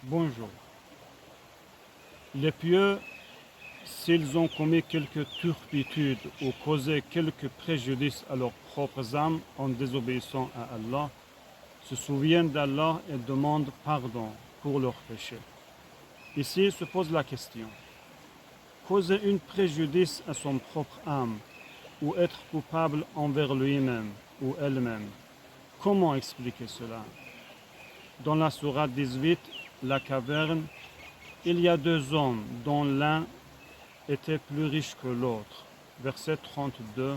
Bonjour. Les pieux, s'ils ont commis quelque turpitude ou causé quelque préjudice à leurs propres âmes en désobéissant à Allah, se souviennent d'Allah et demandent pardon pour leurs péchés. Ici se pose la question: causer un préjudice à son propre âme ou être coupable envers lui-même ou elle-même, comment expliquer cela? Dans la sourate 18, la caverne, il y a deux hommes dont l'un était plus riche que l'autre. Verset 32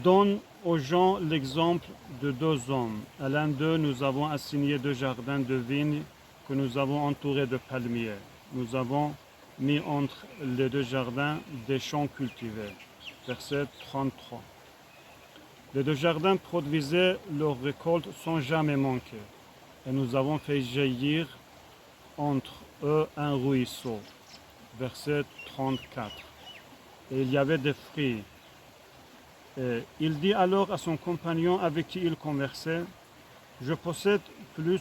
donne aux gens l'exemple de deux hommes. À l'un d'eux, nous avons assigné deux jardins de vignes que nous avons entourés de palmiers. Nous avons mis entre les deux jardins des champs cultivés. Verset 33. Les deux jardins produisaient leur récolte sans jamais manquer. Et nous avons fait jaillir entre eux un ruisseau. Verset 34. Et il y avait des fruits. Et il dit alors à son compagnon avec qui il conversait: je possède plus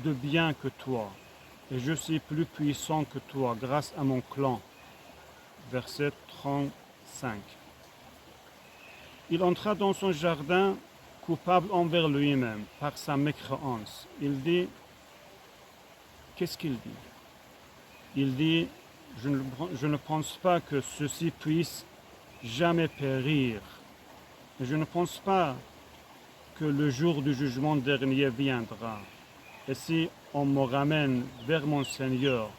de biens que toi, et je suis plus puissant que toi grâce à mon clan. Verset 35. Il entra dans son jardin coupable envers lui-même par sa mécréance. Il dit, qu'est-ce qu'il dit? Il dit, je ne pense pas que ceci puisse jamais périr. Je ne pense pas que le jour du jugement dernier viendra. Et si on me ramène vers mon Seigneur,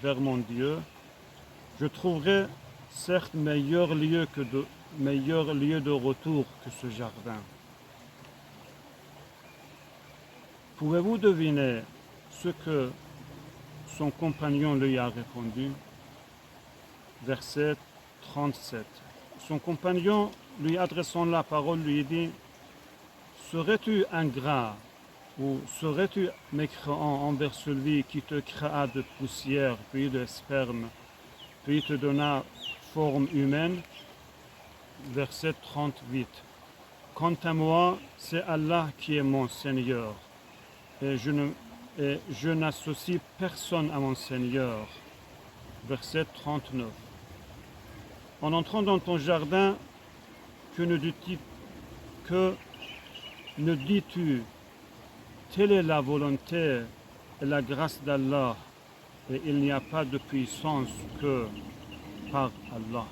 vers mon Dieu, je trouverai certes meilleur lieu de retour que ce jardin. Pouvez-vous deviner ce que son compagnon lui a répondu? Verset 37. Son compagnon, lui adressant la parole, lui dit: serais-tu ingrat ou serais-tu mécréant envers celui qui te créa de poussière, puis de sperme, puis te donna forme humaine? Verset 38. Quant à moi, c'est Allah qui est mon Seigneur, et je n'associe personne à mon Seigneur. Verset 39. En entrant dans ton jardin, que ne dis-tu, telle est la volonté et la grâce d'Allah, et il n'y a pas de puissance que par Allah.